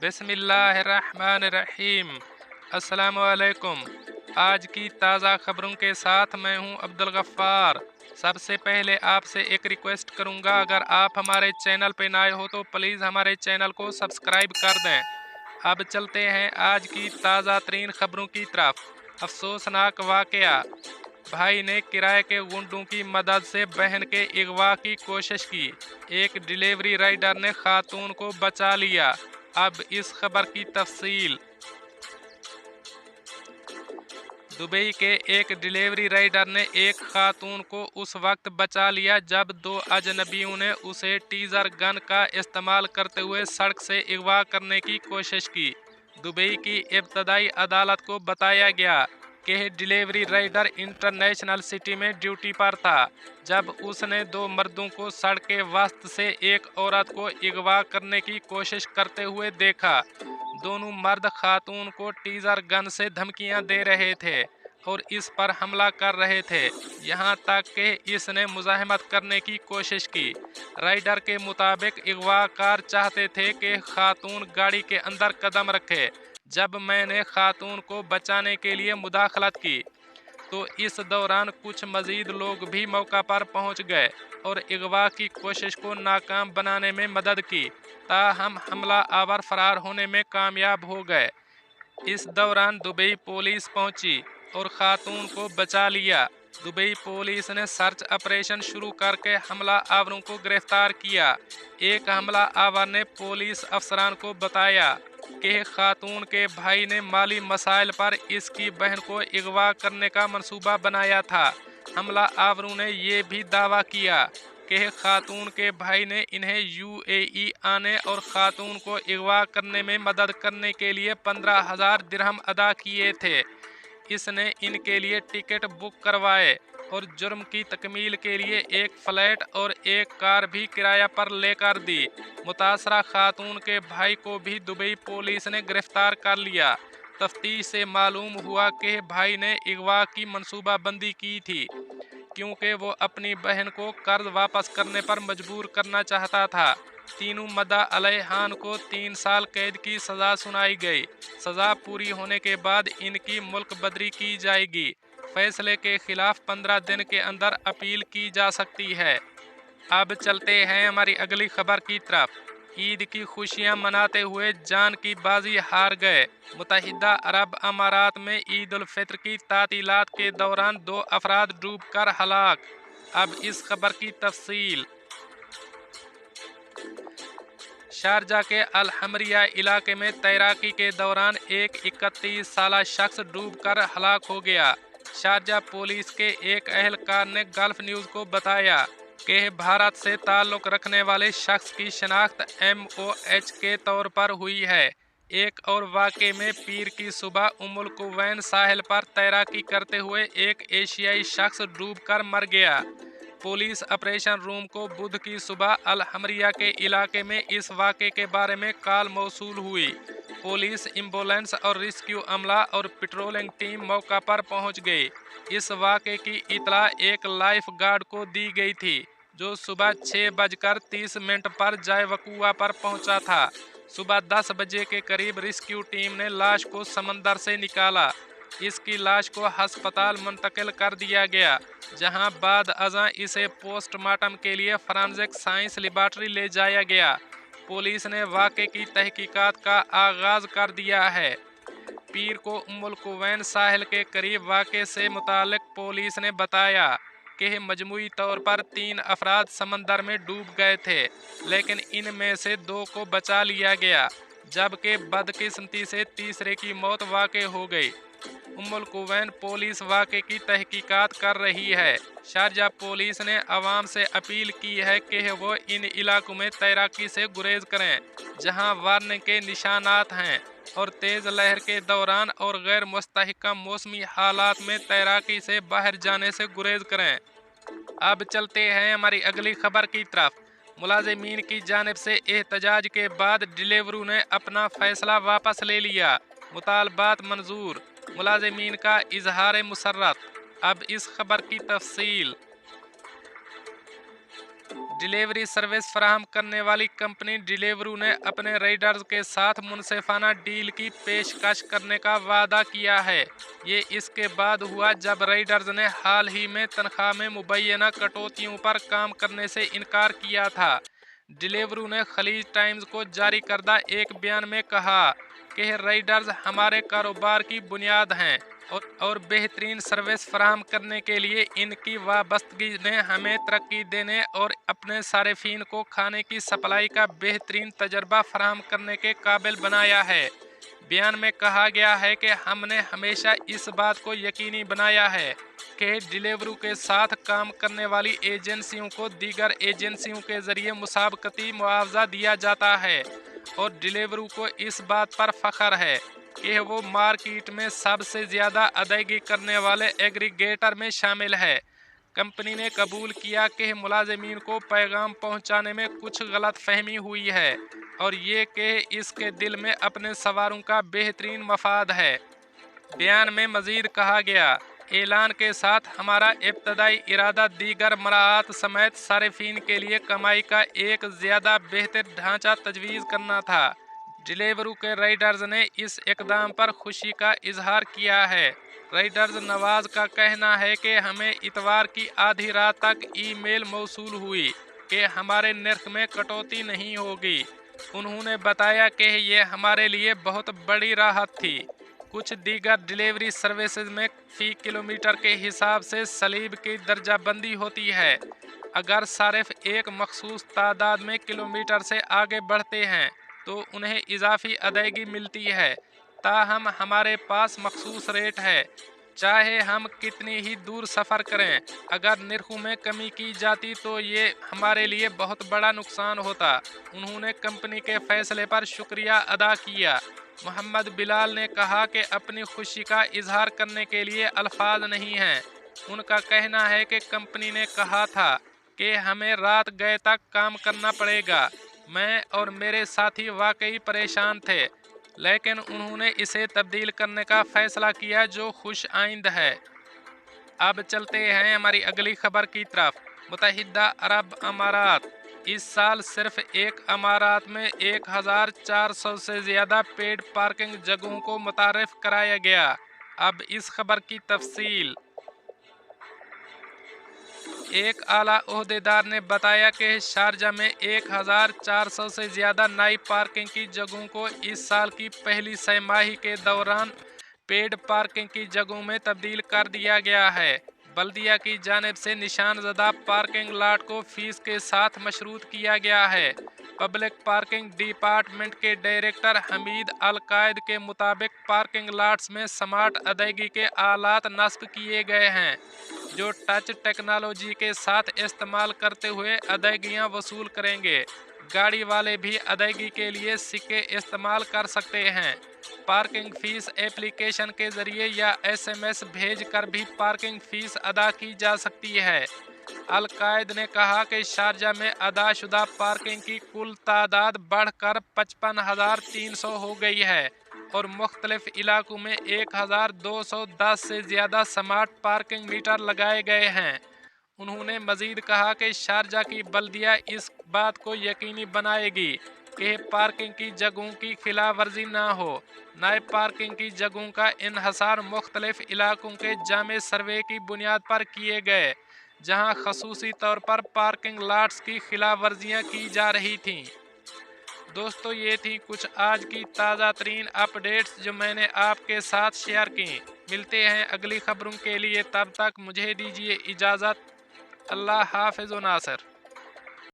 बिस्मिल्लाहिर्रहमानिर्रहीम। अस्सलामुअलैकुम। आज की ताज़ा खबरों के साथ मैं हूं अब्दुल गफ्फार। सबसे पहले आपसे एक रिक्वेस्ट करूंगा, अगर आप हमारे चैनल पे नए हो तो प्लीज़ हमारे चैनल को सब्सक्राइब कर दें। अब चलते हैं आज की ताज़ा तरीन खबरों की तरफ। अफसोसनाक वाकया, भाई ने किराए के गुंडों की मदद से बहन के अगवा की कोशिश की। एक डिलीवरी राइडर ने खातून को बचा लिया। अब इस खबर की तफसील। दुबई के एक डिलीवरी राइडर ने एक खातून को उस वक्त बचा लिया जब दो अजनबियों ने उसे टीजर गन का इस्तेमाल करते हुए सड़क से अगवा करने की कोशिश की। दुबई की इब्तदाई अदालत को बताया गया कि डिलीवरी राइडर इंटरनेशनल सिटी में ड्यूटी पर था जब उसने दो मर्दों को सड़क के वस्त से एक औरत को अगवा करने की कोशिश करते हुए देखा। दोनों मर्द खातून को टीजर गन से धमकियां दे रहे थे और इस पर हमला कर रहे थे, यहां तक कि इसने मुजाहमत करने की कोशिश की। राइडर के मुताबिक अगवाकार चाहते थे कि खातून गाड़ी के अंदर कदम रखे। जब मैंने खातून को बचाने के लिए मुदाखलत की तो इस दौरान कुछ मजीद लोग भी मौका पर पहुंच गए और अगवा की कोशिश को नाकाम बनाने में मदद की, ताहम हमला आवर फरार होने में कामयाब हो गए। इस दौरान दुबई पुलिस पहुंची और खातून को बचा लिया। दुबई पुलिस ने सर्च ऑपरेशन शुरू करके हमला आवरों को गिरफ्तार किया। एक हमला आवर ने पुलिस अफसरान को बताया कि खातून के भाई ने माली मसाइल पर इसकी बहन को अगवा करने का मंसूबा बनाया था। हमला आवरों ने ये भी दावा किया कि खातून के भाई ने इन्हें यूएई आने और खातून को अगवा करने में मदद करने के लिए 15,000 दिरहम अदा किए थे। इसने इनके लिए टिकट बुक करवाए और जुर्म की तकमील के लिए एक फ्लैट और एक कार भी किराया पर लेकर दी। मुतासरा खातून के भाई को भी दुबई पुलिस ने गिरफ्तार कर लिया। तफ्तीश से मालूम हुआ कि भाई ने अगवा की मंसूबाबंदी की थी क्योंकि वो अपनी बहन को कर्ज वापस करने पर मजबूर करना चाहता था। तीनों मदा अलैहान को 3 साल कैद की सज़ा सुनाई गई। सज़ा पूरी होने के बाद इनकी मुल्क बदरी की जाएगी। फैसले के खिलाफ 15 दिन के अंदर अपील की जा सकती है। अब चलते हैं हमारी अगली खबर की तरफ। ईद की खुशियां मनाते हुए जान की बाजी हार गए। मुत्तहिदा अरब अमारात में ईद उल फित्र की तातीलात के दौरान 2 अफराद डूबकर हलाक। अब इस खबर की तफसील। शारजा के अल हमरिया इलाके में तैराकी के दौरान एक 31 साला शख्स डूबकर हलाक हो गया। शारजा पुलिस के एक अहलकार ने गल्फ न्यूज़ को बताया कि भारत से ताल्लुक़ रखने वाले शख्स की शनाख्त MOH के तौर पर हुई है। एक और वाक़े में पीर की सुबह उम्मुल कुवैन साहिल पर तैराकी करते हुए एक एशियाई शख्स डूबकर मर गया। पुलिस ऑपरेशन रूम को बुध की सुबह अल हमरिया के इलाके में इस वाक़े के बारे में कॉल मौसूल हुई। पुलिस, एम्बुलेंस और रेस्क्यू अमला और पेट्रोलिंग टीम मौका पर पहुंच गई। इस वाक़े की इतला एक लाइफ गार्ड को दी गई थी जो सुबह 6:30 पर जाए वक़ूआ पर पहुंचा था। सुबह 10 बजे के करीब रेस्क्यू टीम ने लाश को समंदर से निकाला। इसकी लाश को हस्पताल मुंतकिल कर दिया गया, जहां बाद अज़ां इसे पोस्टमार्टम के लिए फॉरेंसिक साइंस लेबॉरेटरी ले जाया गया। पुलिस ने वाक़े की तहकीकात का आगाज़ कर दिया है। पीर को उम्मुल कुवैन साहिल के करीब वाक़े से मुतालिक पुलिस ने बताया कि मजमूई तौर पर 3 अफराद समंदर में डूब गए थे, लेकिन इनमें से 2 को बचा लिया गया, जबकि बदकिस्मती से तीसरे की मौत वाक़ हो गई। उम्मुल कुवैन पुलिस वाक़े की तहकीकात कर रही है। शारजा पुलिस ने आवाम से अपील की है कि वो इन इलाकों में तैराकी से गुरेज करें जहां वार्निंग के निशानात हैं और तेज़ लहर के दौरान और गैर मुस्तहकम मौसमी हालात में तैराकी से बाहर जाने से गुरेज करें। अब चलते हैं हमारी अगली खबर की तरफ। मुलाजिमीन की जानिब से एहतजाज के बाद डिलीवरू ने अपना फैसला वापस ले लिया। मुतालबात मंजूर, मुलाजिमीन का इजहार मुसर्रत। अब इस खबर की तफसील। डिलीवरी सर्विस फराहम करने वाली कंपनी डिलीवरू ने अपने राइडर्स के साथ मुनसिफाना डील की पेशकश करने का वादा किया है। ये इसके बाद हुआ जब राइडर्स ने हाल ही में तनख्वाह में मुबैना कटौतियों पर काम करने से इनकार किया था। डिलीवरू ने खलीज टाइम्स को जारी करदा एक बयान में कहा कि राइडर्स हमारे कारोबार की बुनियाद हैं और बेहतरीन सर्विस फराहम करने के लिए इनकी वाबस्तगी ने हमें तरक्की देने और अपने सारिफीन को खाने की सप्लाई का बेहतरीन तजर्बा फराहम करने के काबिल बनाया है। बयान में कहा गया है कि हमने हमेशा इस बात को यकीनी बनाया है कि डिलीवरू के साथ काम करने वाली एजेंसियों को दीगर एजेंसियों के जरिए मुसाबकती मुआवजा दिया जाता है और डिलीवरू को इस बात पर फख्र है कि वो मार्केट में सबसे ज़्यादा अदायगी करने वाले एग्रीगेटर में शामिल है। कंपनी ने कबूल किया कि मुलाजिमीन को पैगाम पहुंचाने में कुछ गलत फहमी हुई है और ये कि इसके दिल में अपने सवारों का बेहतरीन मफाद है। बयान में मज़ीद कहा गया, ऐलान के साथ हमारा इब्तदाई इरादा दीगर मराहत समेत सारिफीन के लिए कमाई का एक ज़्यादा बेहतर ढांचा तजवीज़ करना था। डिलीवरू के राइडर्स ने इस इकदाम पर खुशी का इजहार किया है। राइडर्स नवाज का कहना है कि हमें इतवार की आधी रात तक ईमेल मौसूल हुई कि हमारे नर्ख में कटौती नहीं होगी। उन्होंने बताया कि ये हमारे लिए बहुत बड़ी राहत थी। कुछ दीगर डिलीवरी सर्विसेज में फ़ी किलोमीटर के हिसाब से सलीब की दर्जाबंदी होती है। अगर सारिफ एक मखसूस तादाद में किलोमीटर से आगे बढ़ते हैं तो उन्हें इजाफी अदायगी मिलती है। ताहम हमारे पास मखसूस रेट है, चाहे हम कितनी ही दूर सफ़र करें। अगर निर्खों में कमी की जाती तो ये हमारे लिए बहुत बड़ा नुकसान होता। उन्होंने कंपनी के फैसले पर शुक्रिया अदा किया। मोहम्मद बिलाल ने कहा कि अपनी खुशी का इजहार करने के लिए अल्फाज नहीं हैं। उनका कहना है कि कंपनी ने कहा था कि हमें रात गए तक काम करना पड़ेगा। मैं और मेरे साथी वाकई परेशान थे, लेकिन उन्होंने इसे तब्दील करने का फैसला किया जो खुश आइंद है। अब चलते हैं हमारी अगली खबर की तरफ। मुत्तहिदा अरब अमारात इस साल सिर्फ एक अमारात में 1400 से ज़्यादा पेड पार्किंग जगहों को मुतारिफ कराया गया। अब इस खबर की तफसील। एक आला ओहदेदार ने बताया कि शारजा में 1400 से ज़्यादा नई पार्किंग की जगहों को इस साल की पहली छमाही के दौरान पेड पार्किंग की जगहों में तब्दील कर दिया गया है। बल्दिया की जानिब से निशानज़दा पार्किंग लाट को फीस के साथ मशरूत किया गया है। पब्लिक पार्किंग डिपार्टमेंट के डायरेक्टर हमीद अल-कायद के मुताबिक पार्किंग लाट्स में स्मार्ट अदायगी के आलात नस्ब किए गए हैं जो टच टेक्नोलॉजी के साथ इस्तेमाल करते हुए अदायगियां वसूल करेंगे। गाड़ी वाले भी अदायगी के लिए सिक्के इस्तेमाल कर सकते हैं। पार्किंग फ़ीस एप्लीकेशन के ज़रिए या SMS भेजकर भी पार्किंग फ़ीस अदा की जा सकती है। अल-कायद ने कहा कि शारजा में अदाशुदा पार्किंग की कुल तादाद बढ़कर 55,300 हो गई है और मुख्तलिफ इलाकों में 1,210 से ज़्यादा स्मार्ट पार्किंग मीटर लगाए गए हैं। उन्होंने मज़ीद कहा कि शारजा की बल्दिया इस बात को यकीनी बनाएगी कि पार्किंग की जगहों की खिलाफ वर्जी ना हो। नए पार्किंग की जगहों का इन्हसार मुख्तलिफ इलाकों के जामे सर्वे की बुनियाद पर किए गए, जहां खसूसी तौर पर पार्किंग लाट्स की खिलाफ वर्जियाँ की जा रही थीं। दोस्तों, ये थी कुछ आज की ताज़ा तरीन अपडेट्स जो मैंने आपके साथ शेयर की। मिलते हैं अगली खबरों के लिए, तब तक मुझे दीजिए इजाज़त। अल्लाह हाफ़िज़ व नासिर।